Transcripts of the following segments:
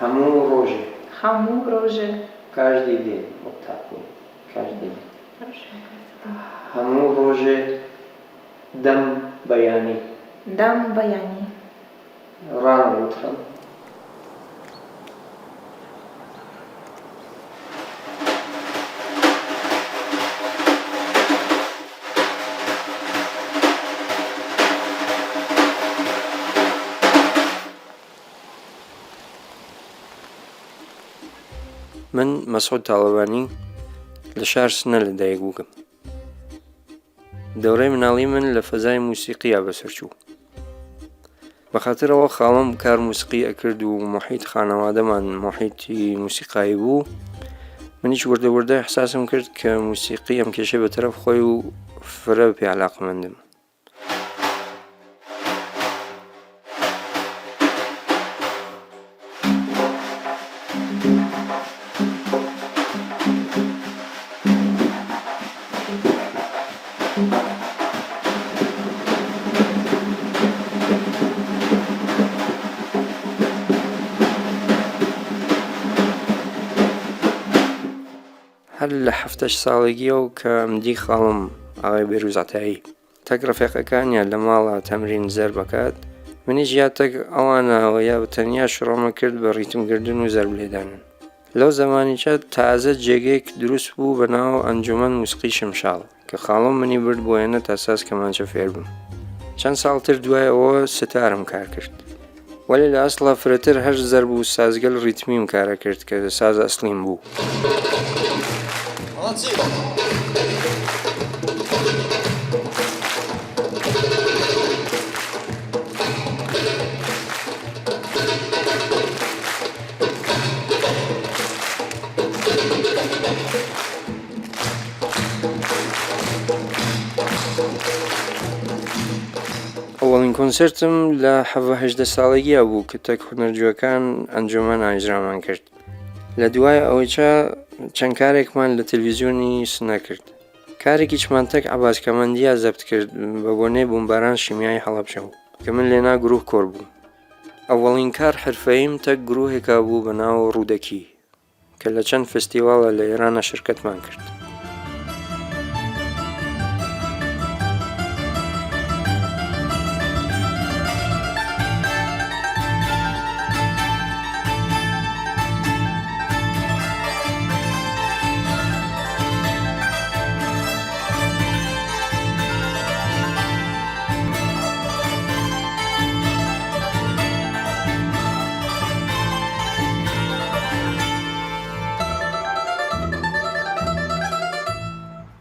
همو روژه. همو روژه. Каждый день. Вот так вот. Каждый день. همو روژه دم بیانی. دم بیانی. ران وترم. من مسعود طالبانی لشار سنە لەدایک بووکم. دەورەی مناڵی من لە فەزای موسیقیە بەسەرچوو. بەخاطرەوە خاڵم کار موسیقی ئەکرد و محیط خانەوادەمان محیطی موسیقایی بوو، منیش وردە وردە احساسم کرد کە موسیقی ئەم کێشە بەتەرەف خۆی و فرە پێ عەلاقەمەندم. هەر لە 7 ساڵێکیەوە کە ئەمدی خاڵم ئاغای بێروز عەتایی تەک ڕەفیقەکانیان لە ماڵە تەمرین زەرب بکات، منیش یا تەک ئەوانەوە یا تەنیا شڕۆمە کرد بە ڕیتمگردن و زەرب لێدانن. لەو زەمانیچە تازە جێگەیەک دروست بوو بە ناو ئەنجومەن موسیقی شمشاڵ کە خاڵم منی برد بۆیەنە تا ساز کەمانچە فێر بم. چەند ساڵتر دوای ئەوە ستارم کار کرد، وەلی لە ئەسڵا فرەتر هەر زەرب و سازگەل ریتمیم کارە کرد کە ساز ئەسڵیم بوو. ئەوەڵین کۆنسرتم لە 17 ساڵێکیە بوو کە تەک هونەرجووەکان ئەنجومەن ئاژرامان کرد. لە دوای ئەوەیچە چەند کارێکمان لە تەلەڤیزیۆنی سنە کرد. کارێکیچمان تەک عەباس کەمەندیە زەبت کرد بە بۆنەی بۆمباران شیمیایی هەڵەبجە کە من لێنا گروه کۆر بووم. ئەوەڵین کار حرفەییم تەک گروهێکا بوو بە ناو ڕوودەکی کە لە چەند فستیڤاڵە لە ئێرانە شرکەتمان کرد.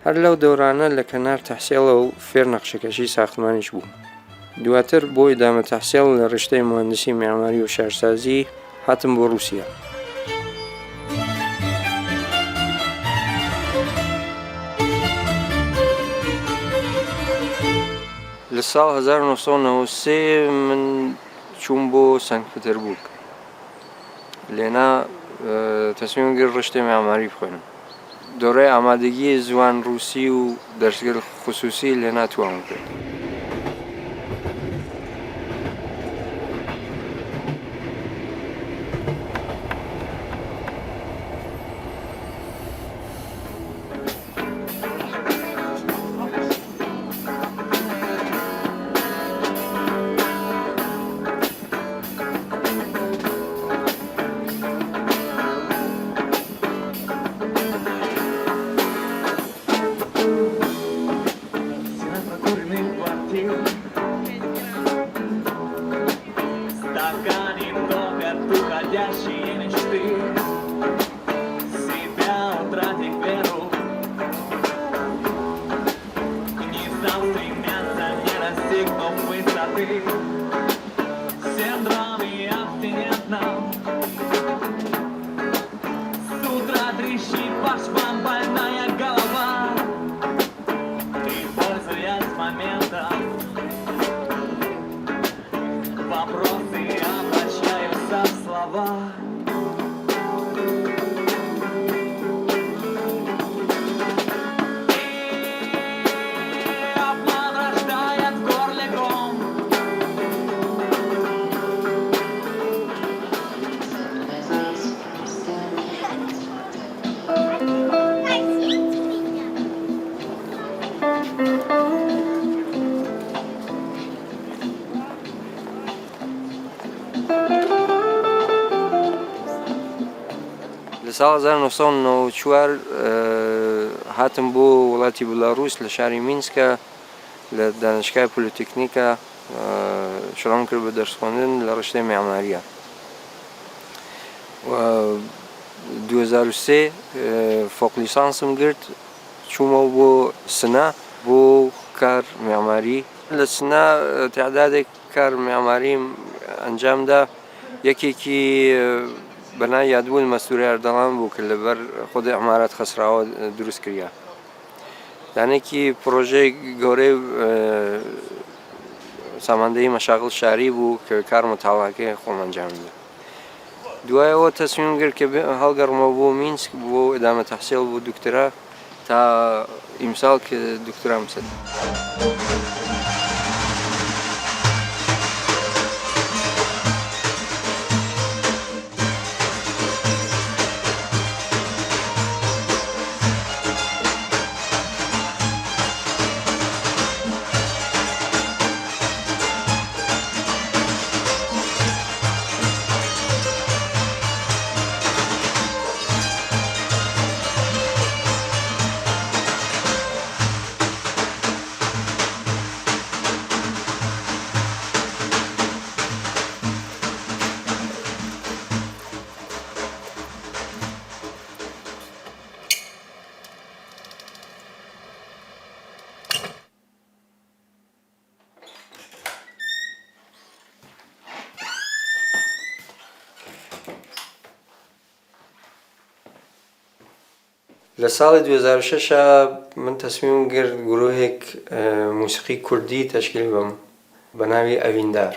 هەر لەو دەورانە لە کەنار تەحسیڵە و فێر نەخشەکەشی ساختمانیش بوو. دواتر بۆ ئیدامە تەحسیڵ لە ڕشتەی موهەندسی معماری و شارسازی هاتم بۆ رووسیا. لە ساڵ 1993 من چووم بۆ سەنت پێتەربورگ، لێنا تەسمیمم گرت ڕشتەی معماری بخوێنم. دۆرەی ئامادەگی زوان ڕووسی و دەرسگەل خوسوسی لێنا توانم کرد. ساڵ 1994 هاتم بۆ وڵاتی بلاڕوس لە شاری مینسکە لە دانشگای پۆلیتێکنیکە شڕام کرد بە دەرسخواندن لە ڕشتەی معماریە. 2003 فوق لیسانسم گرت، چوومەوە بۆ سنا بۆ کار معماری. لە سنا تعدادێک کار معماریم ئەنجامدا. یەکێکی بەنای یادبوون مەستوری ئەردەڵان بوو کە لەبەر خودی عمارەت خەسراوە دروست کردیا. دانێکی پرۆژەی گەورەی ساماندەیی مەشاغڵ شاری بوو کە کار متاڵاکەی خۆم ئەنجامدا. دوایەوە تەسمیم گرت کە هەڵگەڕمەوە بۆ مینسک بۆ ئەدامە تەحسیل بۆ دوکتۆرا تا ئیمساڵ کە دوکتۆرام سەد. لە ساڵی 2006 من تەسمیم گرت گرۆهێک موسیقی کوردی تەشکیل بم بە ناوی ئەڤیندار.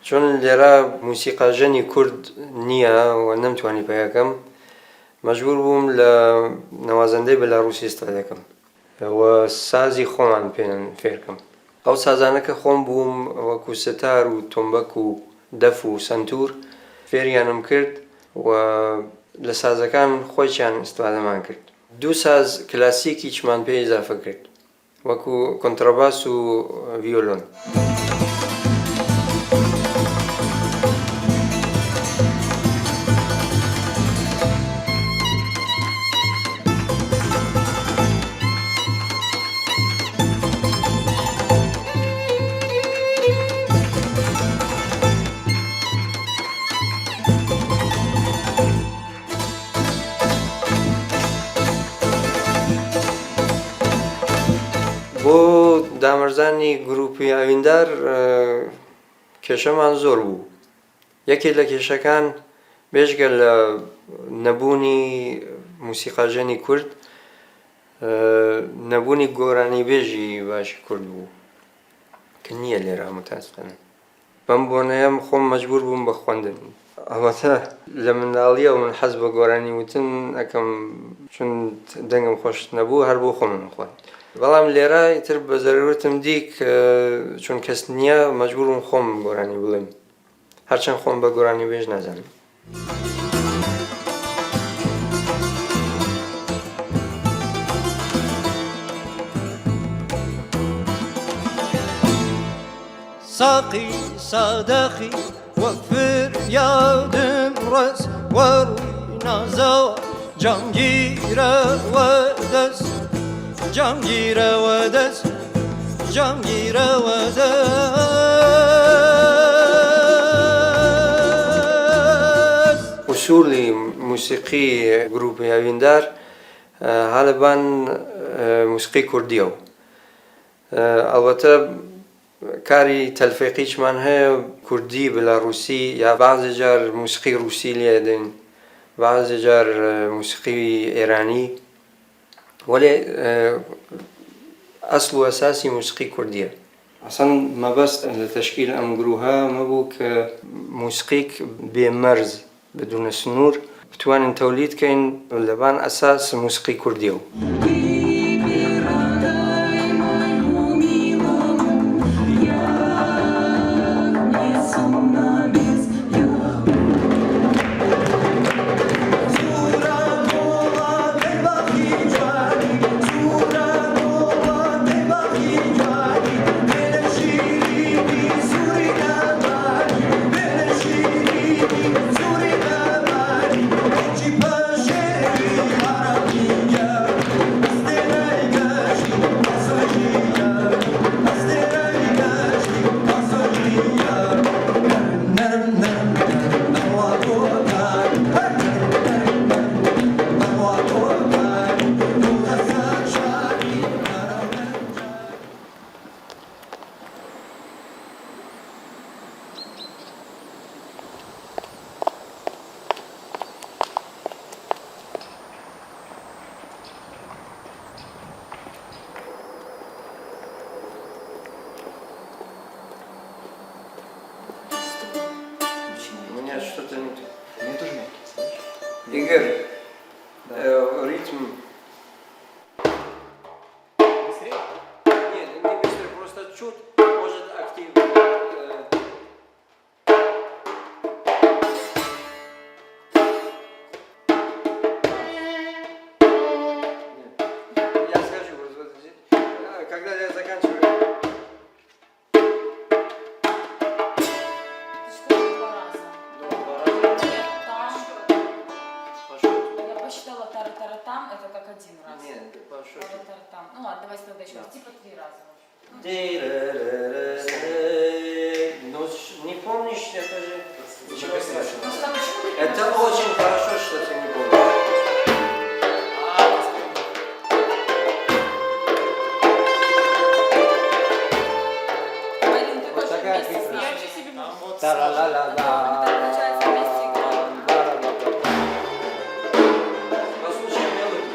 چۆن لێرە موسیقاژەنی کورد نییە و نەمتوانی پێیەکەم، مەجبور بووم لە نەوازەندەی بەلاڕوسی ئیستفادەکەم و سازی خۆمان پێیان فێرکەم. ئەو سازانە کە خۆم بووم وەکو ستار و تۆمبەک و دەف و سەنتور فێریانم کرد و لە سازەکان خۆیان ئیستفادەمان کرد. دوو ساز کلاسیکیچمان پێ ئیزافە کرد وەکو کۆنترەباس و ڤیۆلۆن. بۆ دامەرزانی گروپی ئەڤیندار کێشەمان زۆر بوو. یەکێک لە کێشەکان بێژگە لە نەبوونی موسیقاژەنی کورد، نەبوونی گۆرانیبێژی باشی کورد بوو کە نییە لێرە متاسفانە. بەم بۆنەیەم خۆم مەجبور بووم بە خوێندن. ئەڵبەتە لە منداڵیە و من حەز بە گۆرانی وتن ئەەکەم، چون دەنگم خۆش نەبوو هەر بۆ خۆم خوێند. بەڵام لێرە ئیتر بە زەرورەتم دی کە چون کەس نییە مەجبورم خۆم گۆرانی بڵێم، هەرچەند خۆم بە گۆرانیبێژ نازانم. ساقي صادقي وفر يادم رس وروينا زوا جانجيرا ودس جانجيرا ودس جانجيرا ودس. ئوسوڵی موسیقی گروپی ئەڤیندار هەڵەبان موسیقی کوردیە و ئەڵبەتە کاری تەلفیقیچمان هەیە کوردی بەلاڕوسی یا بەعزێ جار موسیقی ڕووسی لێ دەین، بەعزێ جار موسیقی ئێرانی، وەلێ ئەسڵ و ئەساسی موسیقی کوردیە. ئەسڵەن مەبەست لە تەشکیل ئەم گروهە مەبوو کە موسیقیک بێمەرز بدونە سنوور بتوانین تەولید کەین لەبان ئەساس موسیقی کوردیە و Keep Нет, что-то не то. Мне тоже мягкий, знаешь? Игорь, ритм... Быстрее? Нет, не быстро, просто чуть, может, активно. Я скажу, вот здесь. Когда я заканчиваю... Что два раза? Нет, там. Я посчитала тара-тара-там, это как один раз. Нет, пошел. Тара-тара-там. Ну ладно, давайте тогда еще раз. Типа 3 раза. Ну, не помнишь, это же... Ничего страшного. Ну, что, почему ты Это не очень хорошо, что ты не помнишь. Марин, ты Вот тоже такая вместе с хитрость. нами. Там вот Та-ла-ла-ла-ла. Это получается вместе играем. Послушай мелодию.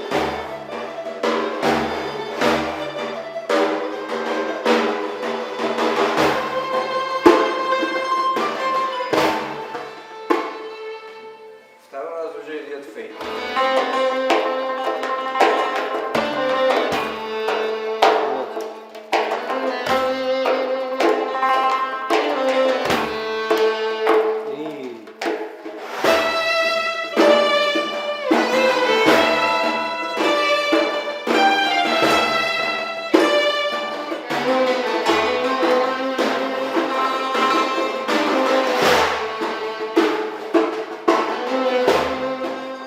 Второй раз уже идет фейк.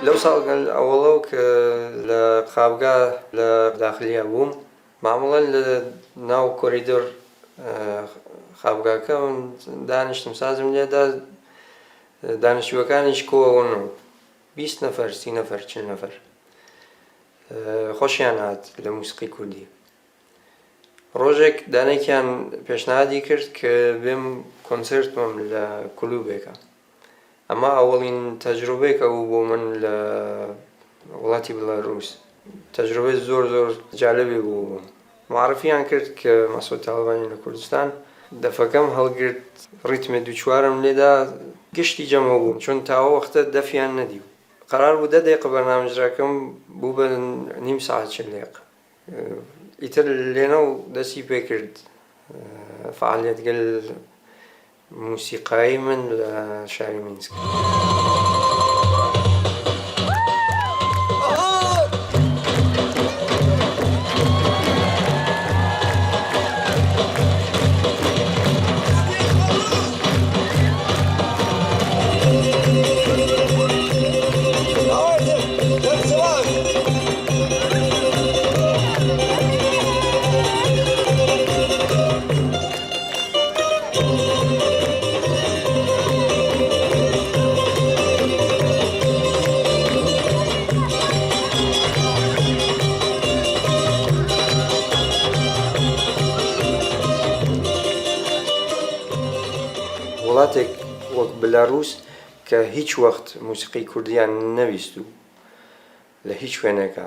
لو صار الأولو لقابقة لداخلية بوم معمولا لناو كوريدور خابقة كون دانش تمسازم ليدا دانش وكانش كوا ونو 20 نفر 30 نفر 40 نفر خوشیانات لموسیقی کوردی ڕۆژێک دانێکیان پێشنهادی کرد کە بێم کۆنسرتم لە کلوبێکە ئەمە ئەوڵین تەجروبەیەکە بوو بۆ من لە وڵاتی بەلاڕووس تەجروبەی زۆر جالبی بوو معرفیان کرد کە مەسعود تاڵبانی لە کوردستان دەفەکەم هەڵگرت ڕیتمە دووچوارم لێدا گشتی جەمە بوو چون تاوە وەختە دەفیان نەدی قرار بوو 10 دقیقە بەرنامەجراکەم بوو بە نیم ساعت 40 دقیقە ئیتر لێنەو دەستی پێ کرد فعالیتگەل موسیقایی من لە شاری مینسک وڵاتێک وەک بەلاڕووس کە هیچ وەخت موسیقی کوردیان نەویستو لە هیچ شوێنێکە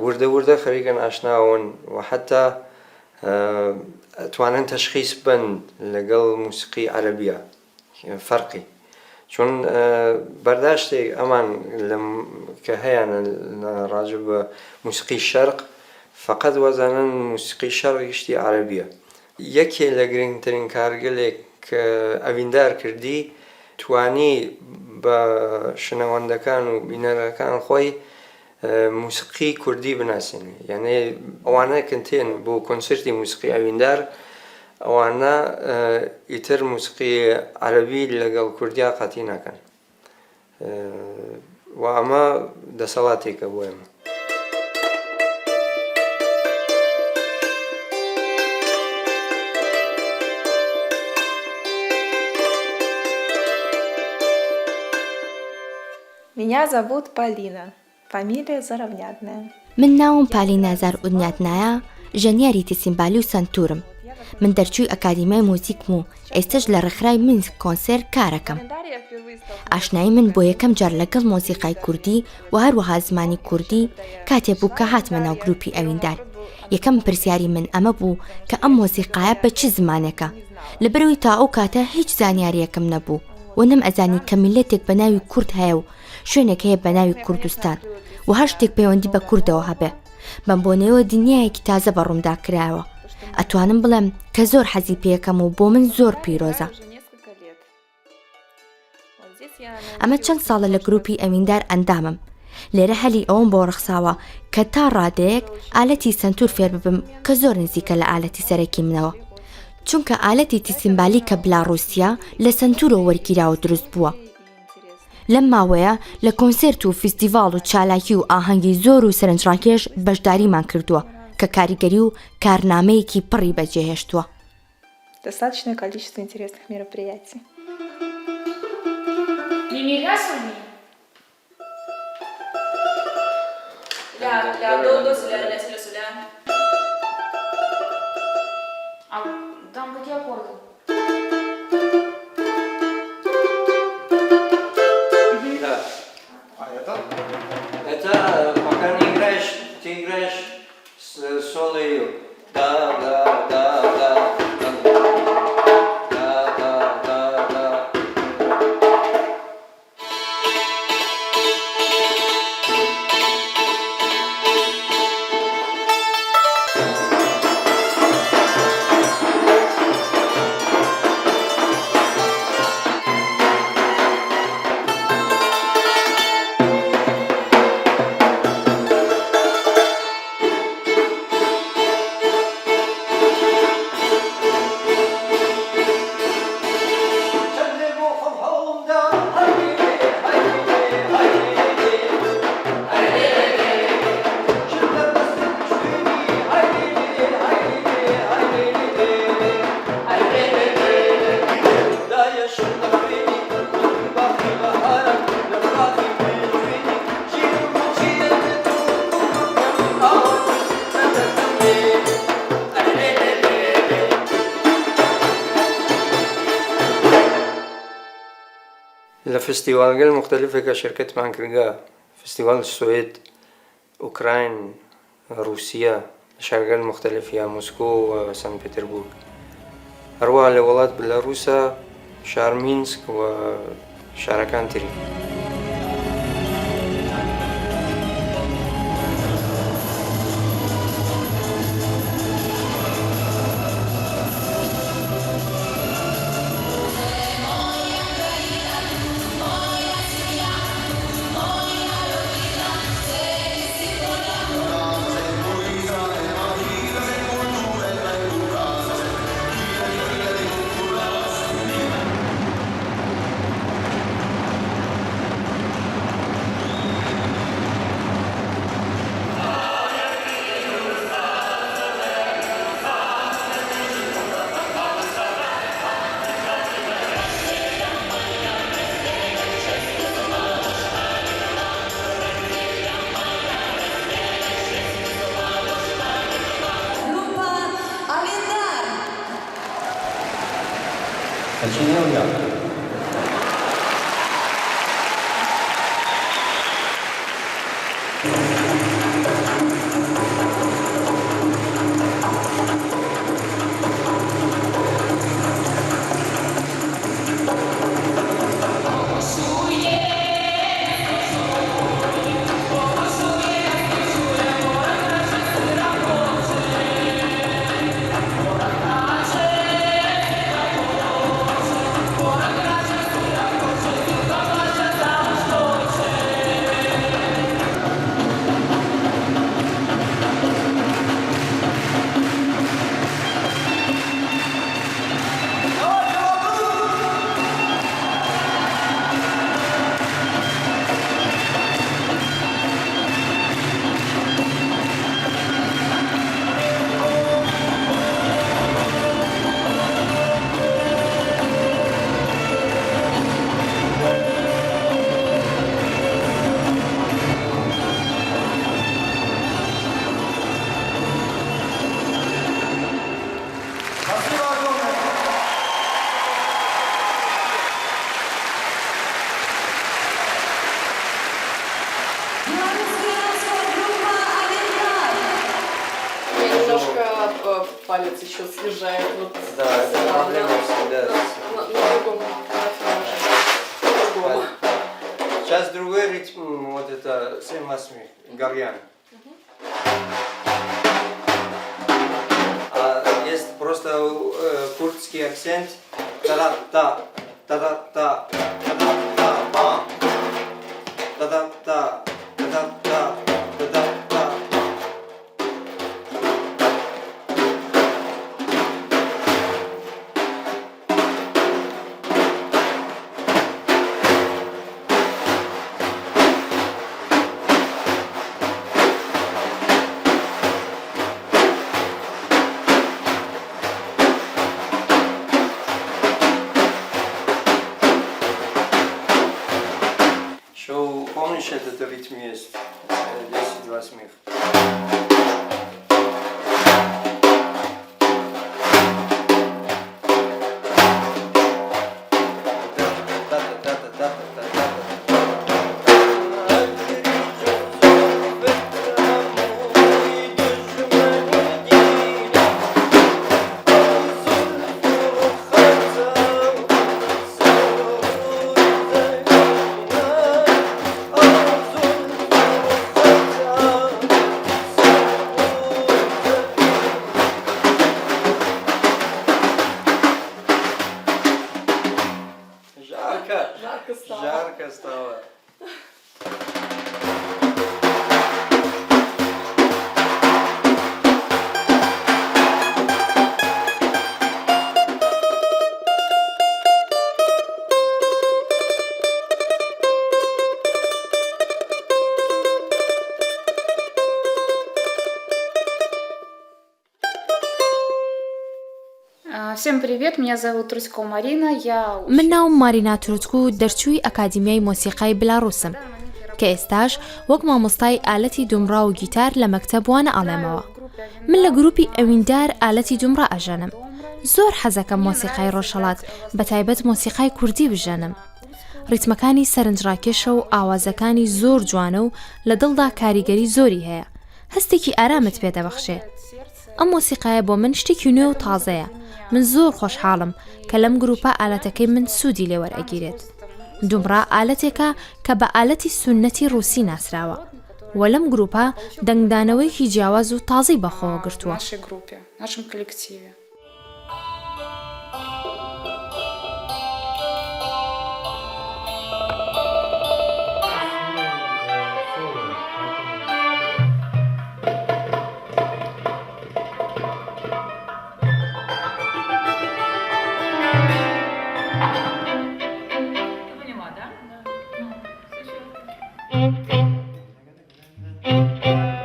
وردە خەریکەن ئاشناون و حتا توانن تەشخیص بن لەگەڵ موسیقی عەرەبیە فەرقی چون بەرداشتێک ئەمان کە هەیەە ڕاجع بە موسیقی شەرق فقط وەزانن موسیقی شەرق گشتی عەرەبیە یەکێ لە گرنگترین کارگەلێک کە ئەویندار کردی توانی بە شنەوەندەکان و بینەرەکان خۆی موسیقی کوردی بناسێنێ یعنی ئەوانە کەنتێن بۆ کۆنسرتی موسیقی ئەویندار ئەوانە ئیتر موسیقی عەرەبی لەگەڵ کوردیا قەتی ناکەن و ئەمە دەسەڵاتێکە بۆ ئێمە Меня зовут Полина. Фамилия Заровнятная. من ناوم پالینە زارئودنیاتنایە ژەنیاری تسیمبالی و سنتورم من دەرچووی ئەکادیمای موزیکم و ئێستش لە ڕێکخراوی مینسک کۆنسێر کارەکەم ئاشنایی من بۆ یەکەم جار لەگەڵ مۆسیقای کوردی و هەروەها زمانی کوردی کاتێ بوو کە هاتمە ناو گروپی ئەویندار یەکەم پرسیاری من ئەمە بوو کە ئەم مۆسیقایە بە چ زمانێکە لەبەرەوەی تا ئەو کاتە هیچ زانیاریەکەم نەبوو و نەم ئەزانی کە میلەتێک بە ناوی کورد هەیە و شوێنێک هەیە بە ناوی کوردستان و هەر شتێک پەیوەندی بە کوردەوە هەبێ. بەم بۆنەوە دنیایەکی تازە بەڕوومدا کرایەوە. ئەتوانم بڵێم کە زۆر حەزی پێەکەم و بۆ من زۆر پیرۆزە. ئەمە چەند ساڵە لە گروپی ئەمیندار ئەندامم. لێرە هەلی ئەوم بۆ ڕخساوە کە تا ڕادەیەک ئالەتی سنتور فێر ببم کە زۆر نزیکە لە ئالەتی سەرەکی منەوە. چونکە ئالەتی تیسیمبالی کە بلاڕووسیا لە سنتورەوە وەرگیراوە دروست بووە. لەم ماوەیە لە کۆنسێرت و فیستیڤاڵ و چالاکی و ئاهەنگی زۆر و سەرنجڕاکێش بەشداریمان کردووە کە کاریگەری و کارنامەیەکی پڕی بەجێهێشتووە. Достаточное количество интересных мероприятий. Мимигасуми. Ля, до, ля, ля, ля. А там какие аккорды? Да. А это? Это пока не играешь, ты играешь с солью. Да, да, да, да. Да, да, да, да. لفستيوال مختلفة كشركات مانكرجا فستيوال السويد أوكران روسيا شركات مختلفة موسكو وسان بطرسبرغ أروع لولاد بيلاروسا شهر مينسك وشاركان تري Палец еще съезжает. Вот, Да, это проблема всегда. На другом графике. سێ مەسمی گەڕیان jest prosto kurdzki akcent ta ta ta ta ta ta ta ta ta ta ta ta ta ta ta ta. Помнишь, этот ритм есть? 10-2 смех. Жарко стало. Всем привет, меня зовут Русько Марина, я من ناوم مارینا تروتکو دەرچووی ئەکادیمیای مۆسیقای بلاڕووسم کە ئێستاش وەک مامۆستای ئالەتی دومڕا و گیتار لە مەکتەب وانە ئاڵێمەوە. من لە گروپی ئەویندار ئالەتی دومڕا ئەژەنم. زۆر حەزەکەم مۆسیقای ڕۆژهەڵات بەتایبەت مۆسیقای کوردی بژەنم. ڕیتمەکانی سەرنجڕاکێشە و ئاوازەکانی زۆر جوانە و لە دڵدا کاریگەری زۆری هەیە. هەستێکی ئارامت پێدەبەخشێ. ئەم مۆسیقایە بۆ من شتێکی نوێ و تازەیە. من زۆر خۆشحاڵم کە لەم گروپە ئالەتەکەی من سوودی لێوەرئەگیرێت. دومڕا ئالەتێکە کە بە ئالەتی سونەتی ڕووسی ناسراوە و لەم گروپە دەنگدانەوەیکی جیاواز و تازەی بەخۆوە گرتووە. нашем коллективе.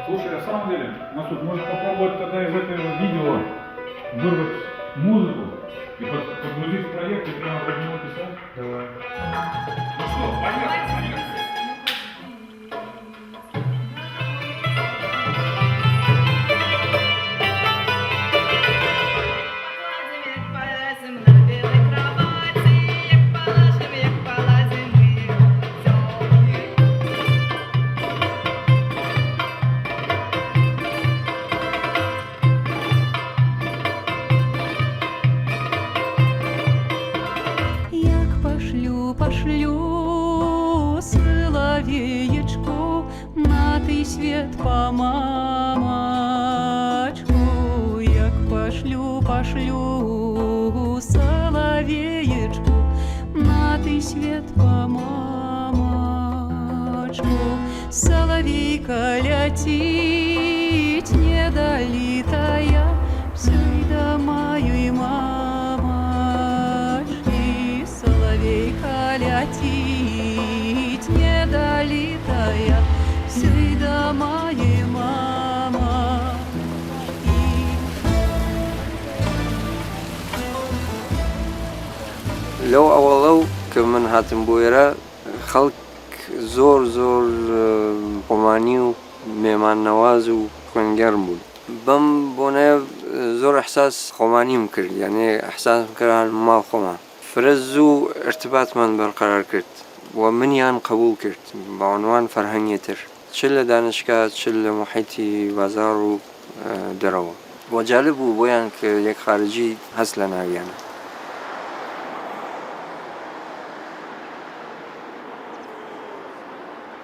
Слушай, на самом деле, Масуд, может попробовать тогда из этого видео вырвать музыку и подгрузить в проект и прямо под него писать? Давай. Ну что, поехали. Пошлю соловеечку на той свет по мамочку. Як пошлю соловеечку на той свет по мамочку. Соловейка летит недолитая, все и до моей мамочки. Соловейка летит недолитая, все и до моей мамочки. لەو ئەوەڵەو کە من هاتم بۆ ئێرە خەڵک زۆر قۆمانی و مێمان نەواز و خوێنگەر بوون. بەم بۆنەیە زۆر ئەحساس خۆمانیم کرد، یعنی ئەحساسم کردان ماڵ خۆمان. فرز و ارتباطمان بەرقەرار کرد و منیان قبول کرد بە عنوان فەرهەنگێتر، چ لە دانشگا چ لە محیطی بازار و دەرەوە. بۆ جالب بوو بۆیان کە یەک خارجی هەست لە ناویانە.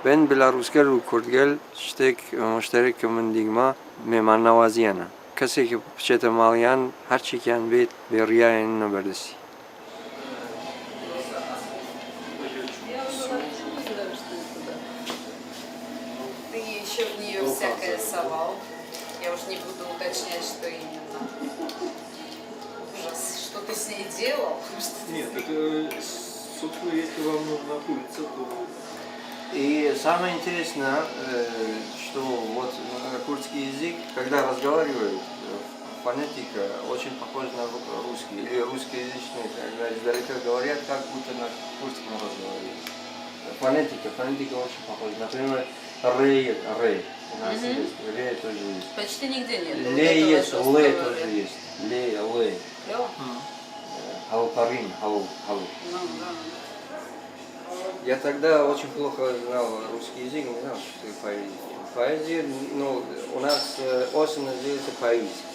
بین بلاروسگەل و کوردگەل شتێک مشترک کە من دیگمە مێماننەوازیانە. کەسێکی بچێتە ماڵیان هەرچێکیان بێت بێڕیایان نەبەردەستی. Ты еще в нее всякое совал. Я уж не буду уточнять, что именно. Ужас, что ты с ней делал? Нет, это, собственно, если вам нужна курица, то... И самое интересное, что вот курдский язык, когда разговаривают, фонетика очень похожа на русский, или русскоязычный, когда издалека говорят, как будто на курдском разговаривают. Фонетика очень похожа. Например, рей. У нас есть, рей тоже есть. Почти нигде нет. Ле есть, ле тоже есть. Ле. Клево? Халпарин, халу. Ну, да. Я тогда очень плохо знал русский язык, не знал, что такое поэзия. Поэзия, ну, у нас осень называется поэзия.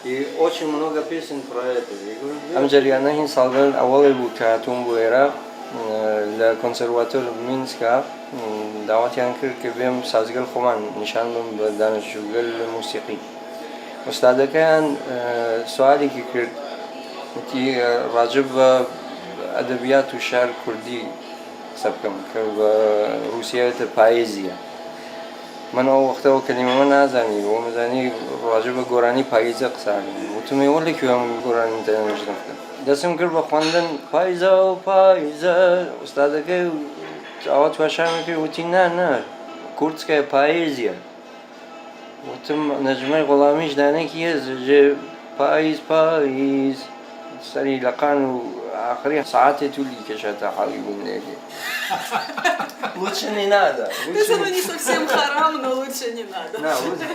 И очень много песен про это. Амджарьяна Хинсалган أول بوكاتون بويرا لكونسرватор Минска دعوتيان كر كبيم سازگل خمان نشان بم بدانشجوگل موسیقی. استاد كان سؤالي كرد تي راجب أدبيات وشعر كردي سبكم كروسية البايزية. من أول وقته كلمة من أزاني ومزاني راجب قراني بايزة قصاني. وتمي ولا كيوم قراني تنجدفته. دستم كر بخواندن بايزة استاد كي عوض وشام كي وتينا نه كردسكة بايزية. وتم نجمة غلاميش دانه كيه ج بايز سري لقان آخری ساعتی طولی کشید حالی بودن. Лучше не надо. Это не совсем харам, но лучше не надо. Да, лучше.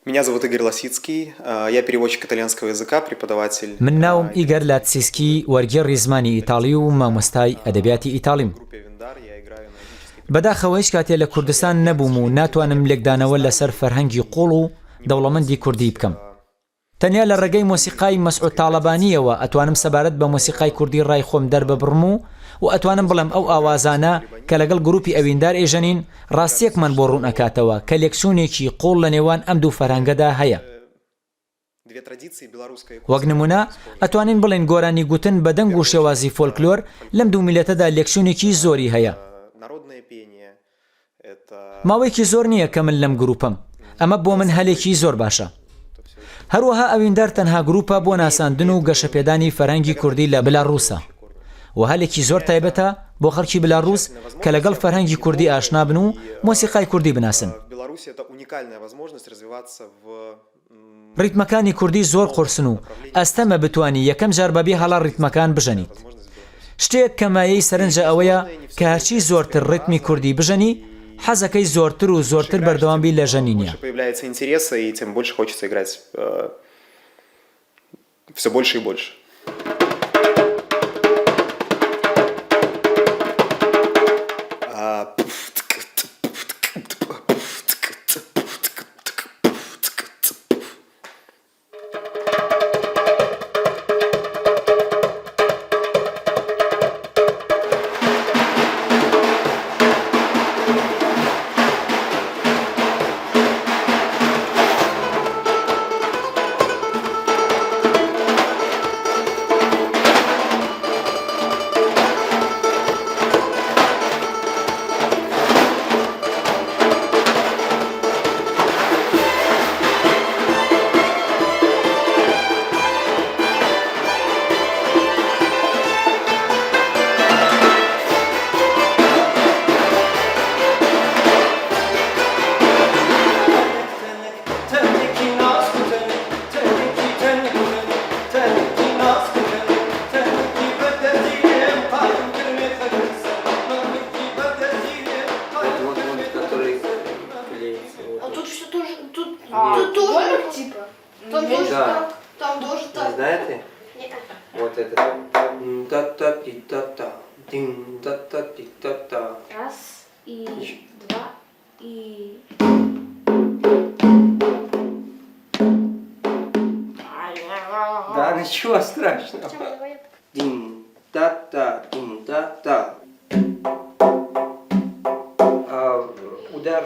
Меня зовут Игорь Лосицкий, я переводчик итальянского языка, преподаватель. من ناوم ئیگەر لاتسیسکی وەرگێڕی زمانی ئیتاڵی و مامۆستای ئەدەبیاتی ئیتاڵیم. بەداخەوە هیچ کاتێ لە کوردستان نەبووم و ناتوانم لێکدانەوە لەسەر فەرهەنگی قوڵ و دەوڵەمەندی کوردی بکەم. تەنیا لە ڕێگەی مۆسیقای مەسعود تاڵەبانیەوە ئەتوانم سەبارەت بە مۆسیقای کوردی ڕای خۆم دەرببڕم و ئەتوانم بڵێم ئەو ئاوازانە کە لەگەڵ گروپی ئەویندار ئێژەنین ڕاستیەکمان بۆ ڕوون ئەکاتەوە کە لێکچوونێکی قوڵ لە نێوان ئەم دوو فەرهەنگەدا هەیە. وەک نمونە ئەتوانین بڵێن گۆرانی گوتن بە دەنگ و شێوازی فۆلکلۆر لەم دوو میلەتەدا لێکچوونێکی زۆری هەیە. ماوەیەکی زۆر نییە کە من لەم گروپم، ئەمە بۆ من هەلێکی زۆر باشە. هەروەها ئەویندار تەنها گروپە بۆ ناساندن و گەشەپێدانی فەرهەنگی کوردی لە بلاڕووسە و هەلێکی زۆر تایبەتە بۆ خەڵکی بلاڕووس کە لەگەڵ فەرهەنگی کوردی ئاشنا بن و مۆسیقای کوردی بناسن. ریتمەکانی کوردی زۆر قورسن و ئەستەمە بتوانی یەکەم جار بەبێ هەڵا ریتمەکان بژەنیت. شتێک کە مایەی سەرنجە ئەوەیە کە هەرچی زۆرتر ریتمی کوردی بژەنی حەزەکەی زۆرتر و زۆرتر بەردەوامبی لە ژەنینیە. Все больше и больше. Да. Там тоже Не так. знаете? Нет. Вот это. Та-та-ти-та-та. Дин-та-та-ти-та-та. Раз, и два, и... Да, ничего страшного. Давай я Дин-та-та, дин-та-та. Удар.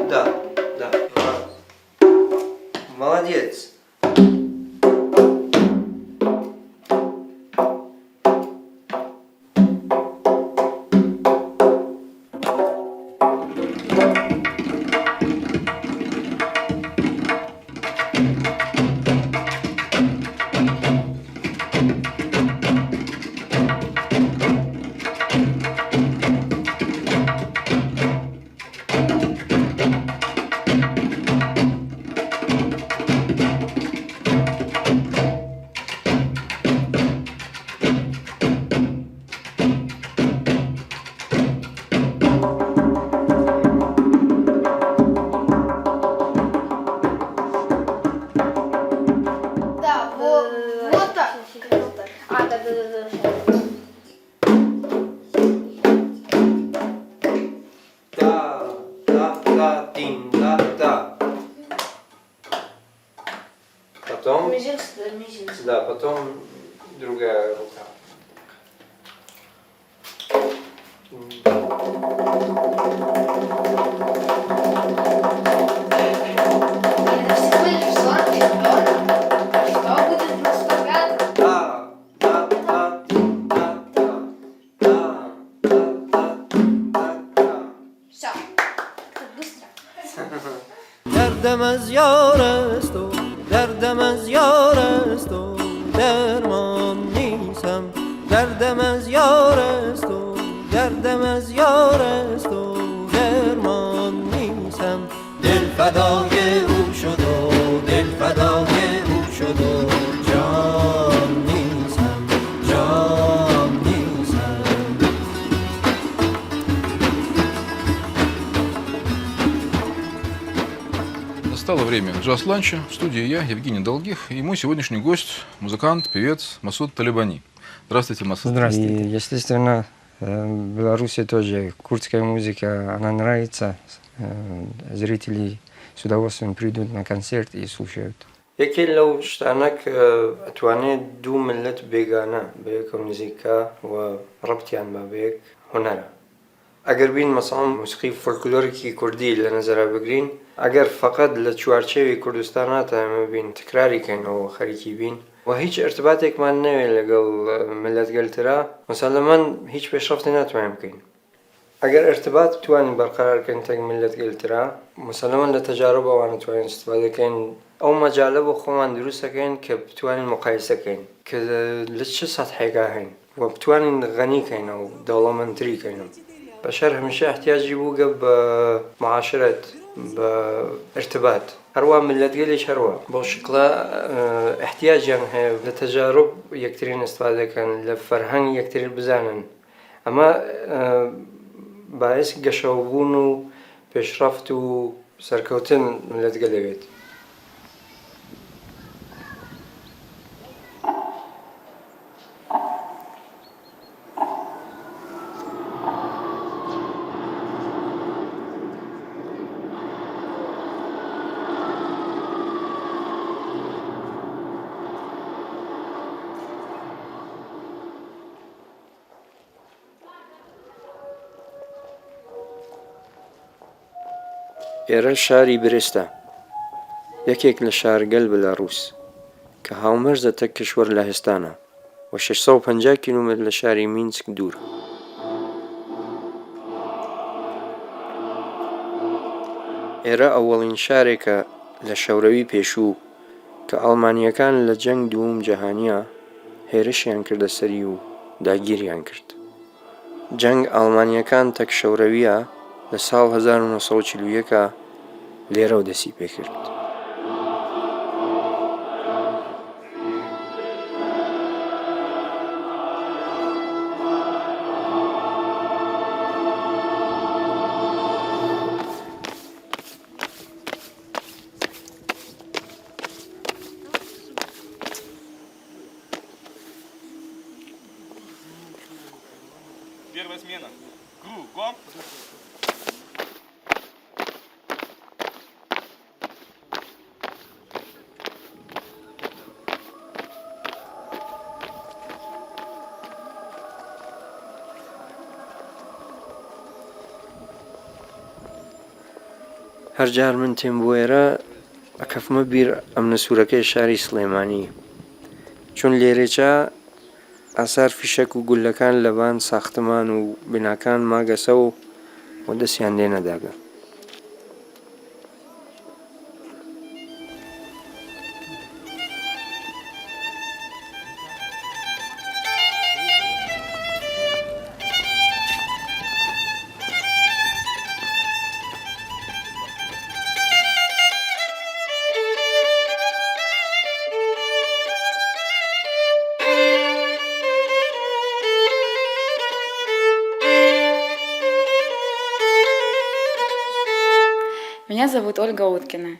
Да, да. Молодец. Да, вот так. А, да. Та-та-та, дин-та-та. Потом, Мизинец. да, потом другая рука. Это всего лишь 44. Что будет на 105? Та-та-та, дин-та-та. Та-та-та-та-та. Все. Так быстро. دردم از یار است و دردم از یار است و درمان نیستم دردم از یار است و دردم از یار است و درمان نیستم دل فدای او شد و دل فدای او شد و جان نیستم جان نیستم Настало время джаз-ланча. В студии я, Евгений Долгих, и мой сегодняшний гость – музыкант, певец Масуд Талибани. Здравствуйте, Масуд. Здравствуйте. И, естественно, в Беларуси тоже курдская музыка, она нравится. Зрители с удовольствием придут на концерт и слушают. یکی لو شتانك اتواني دو ملت بيغانا بيك موسيقى وربطيان بابيك هنرا اگر بين مثلا موسيقى فولكلوريكي كردي لنظر بگرين اگر فقط لچوارچوي كردستانات ما بين تكراري كاين او خريكي بين وهيج ارتباطك ما نوي لقل ملت قلترا مسلما هيج بيشرفت ناتوان كاين اگر ارتباط تواني برقرار كاين تاع ملت قلترا مسلما لتجارب وانا تواني استفاده كاين او مجالب وخوان دروسه كاين كبتواني المقايسه كاين كلتش سطحي كاين وبتواني غني كاين او دولمنتري كاين بشر همشه احتياجي بوقا بمعاشرة بارتباط هروا ملت قليش هروا بوشكلا احتياج يعني لتجارب يكترين استفادة كان لفرهنگ يكترين بزانن اما باعث قشوبون و پیشرفت و سرکوتن ملت قليبيت ئێرە شاری برێستە یەکێک لە شارگەل بەلاڕووس کە هاومەرزە تەک کشوەر لە هێستانە و 650 کیلومتر لە شاری مینسک دوور. ئێرە ئەوەڵین شارێکە لە شەوڕەوی پێشوو کە ئەڵمانیەکان لە جەنگ دووەم جەهانیە هێرشیان کردە سەری و داگیریان کرد. جەنگ ئەڵمانیەکان تەک شەوڕەویە لە ساڵ 1940 لێرە و دەسی پێکرد. Первая смена. Кругом. هەرجار من تێم بۆ ئێرە ئەکەفمە بیر ئەم نەسوورەکەی شاری سلێمانی چون لێرێجا ئاسار فیشەک و گولەکان لەبان ساختمان و بیناکان ماگەسە و دەستیان لێ نەداگە. Меня зовут Ольга Уткина.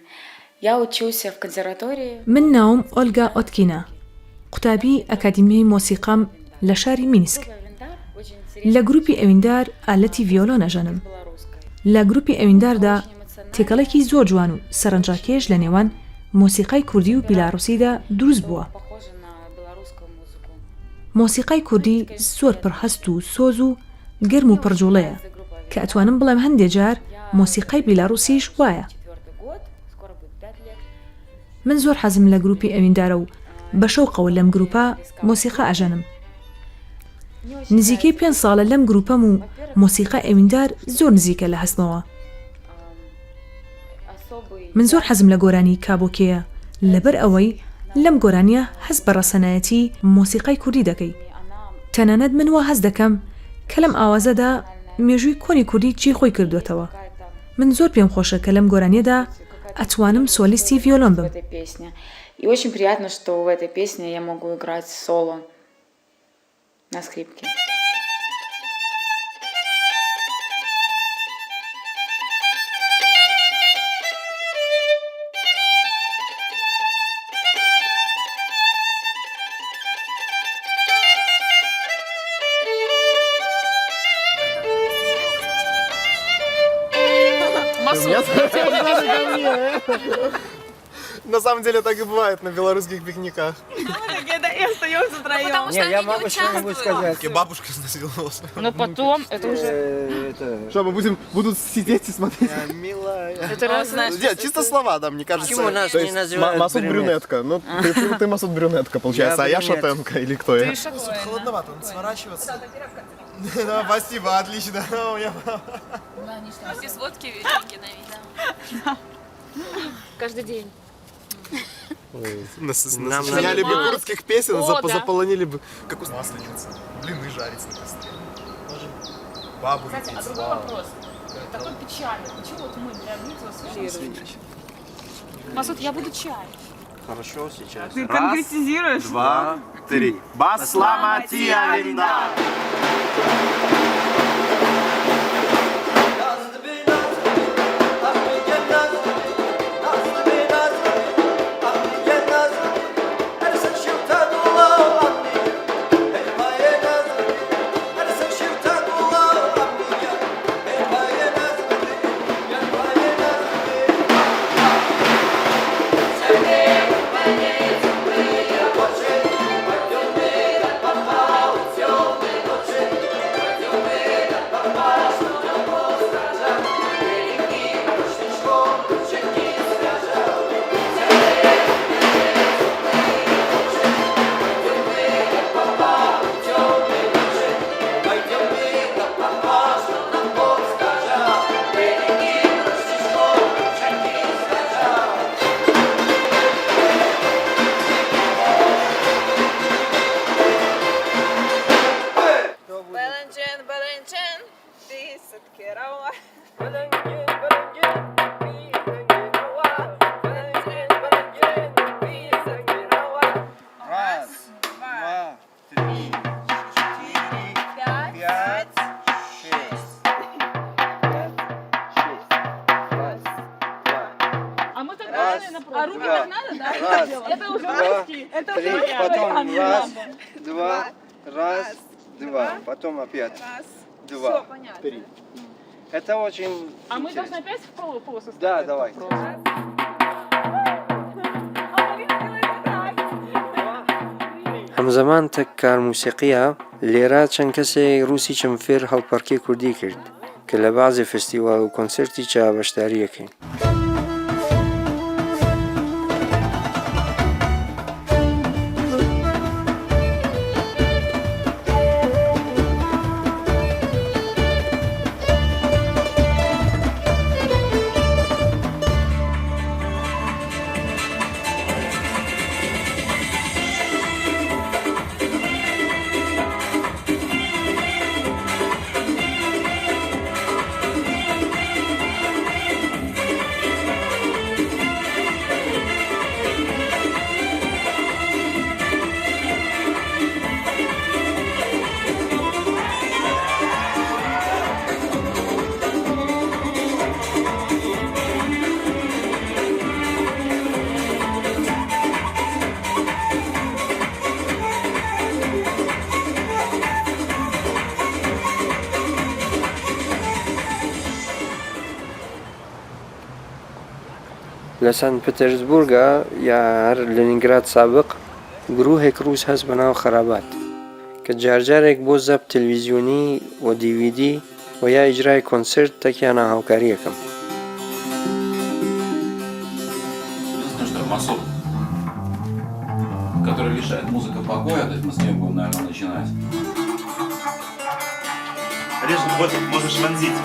Я учусь в консерватории. من ناوم ئۆلگا ئۆتکینە قوتابی ئەکادیمیای مۆسیقام لە شاری مینسک لە گروپی ئەویندار ئالەتی ڤیۆلۆ نەژەنم لە گروپی ئەوینداردا تێکەڵێکی زۆر جوان و سەرنجاکێش لە نێوان مۆسیقای کوردی و بیلاڕوسیدا دروست بووە. مۆسیقای کوردی زۆر پڕهەست و سۆز و گەرم و پڕجوڵەیە کە ئەتوانم بڵێم هەندێک جار مۆسیقای بیلاڕوسیش وایە. من زۆر حەزم لە گروپی ئەویندارە و بە شەوقەوە لەم گروپە مۆسیقا ئەژەنم. نزیکەی 5 ساڵە لەم گروپەم و مۆسیقا ئەویندار زۆر نزیکە لە هەستمەوە. من زۆر حەزم لە گۆرانی کابۆکەیە لەبەر ئەوەی لەم گۆرانیە هەست بە ڕەسەنایەتی مۆسیقای کوردی دەکەی. تەنانەت من وا هەست دەکەم کە لەم ئاوازەدا مێژووی کۆنی کوردی چی خۆی کردوێتەوە. من زۆر پێم خۆشە کە لەم گۆرانیەدا ئەتوانم سۆلیستی ڤیۆلۆن بم. И очень приятно, что в этой песне я могу играть соло на скрипке. На самом деле так и бывает на белорусских пикниках. Не, я могу что-нибудь сказать. Бабушка изнасиловалась. Но потом это уже... Что, мы будут сидеть и смотреть? Милая. Это разное. Нет, чисто слова, да, мне кажется. Почему нас не называют Масуд брюнетка. Ну, ты Масуд брюнетка, получается, а я шатенка, или кто я? Холодновато, надо сворачиваться. Спасибо, отлично. Все сводки вечерки на видео. Каждый день. Сняли бы курдских песен, заполонили бы, как у масленицы. Блины жарить на костре. Бабу Кстати, а другой вопрос. Такой печальный. Почему вот мы для видео свежим? Масуд, я буду чай. Хорошо, сейчас. Ты конкретизируешь? 2, 3. Басламати Алиндар! А руки так надо, да? Это уже русский. Это уже потом раз, два, раз, два. потом опять Раз. 2. Все, понятно. 3. Это очень А мы интересно. должны опять в полосу ставить? Да, давай. Раз. А Марина делает так. هەمزەمان تەک کار موسیقیە لێرە چەند کەسێک ڕووسی چەمفێر هەڵپەرکەی کوردی کرد کە لە بازی فستیڤال و کۆنسرتی چا بەشداریەکەین. لە سانت پێتەرزبورگە یا هەر لەنینگراد سابق گرۆهێک ڕووس هەست بەناو خەرابات کە جارجارێک بۆ زەب تەلڤیزیۆنی و DVD و یا ئیجرای کۆنسرت تەکیانە هاوکاریەکەم. который лишает музыка покоя, то есть мы с нее будем, наверное, начинать. Режь, вот, можешь вонзить.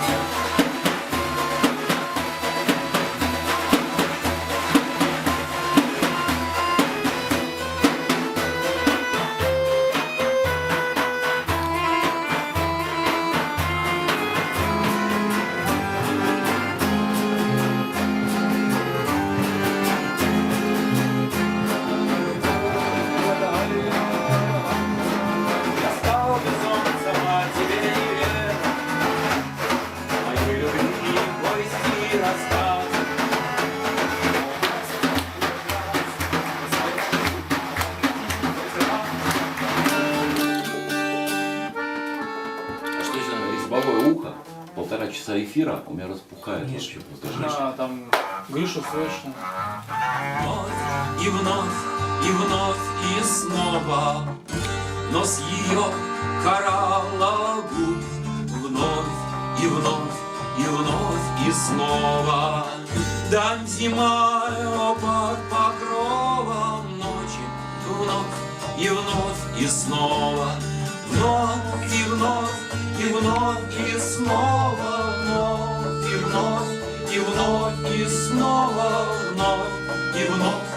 Бабое ухо, 1,5 часа эфира, у меня распухает вообще просто. Там Гришу слышно. И вновь, и снова нос ее карала губ. Вновь, и вновь, и вновь, и снова дань зимаю под покровом ночи. Вновь, и снова, вновь, и вновь, и вновь, и снова, вновь, и вновь, и вновь, и снова, вновь, и вновь,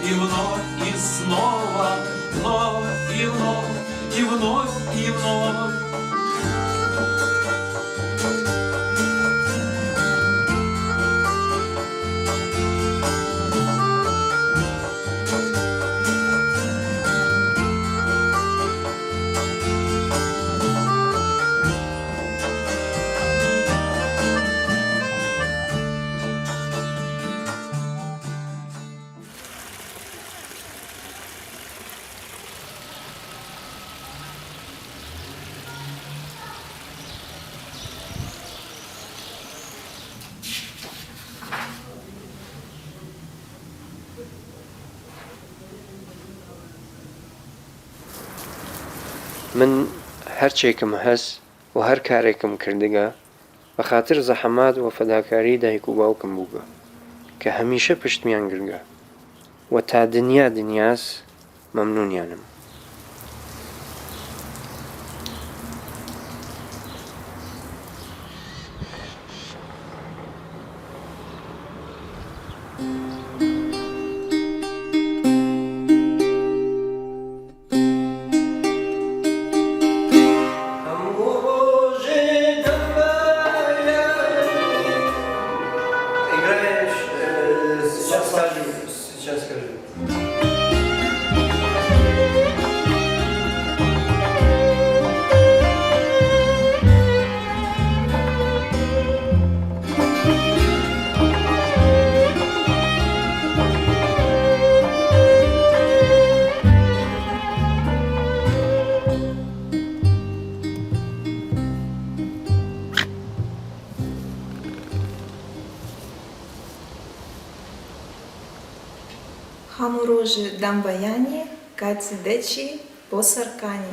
и вновь, и снова, вновь, и вновь, и вновь, и вновь. من هەرچێکم هەست و هەر کارێکم کردگە بە خاتر زەحەمات و فەداکاری دایک و باوکم بووگە کە هەمیشە پشتمیان گرگە و تا دنیا دنیاس مەمنونیانم. Сейчас скажу. Гамурожи дамбаяні, каці дечі, посаркані.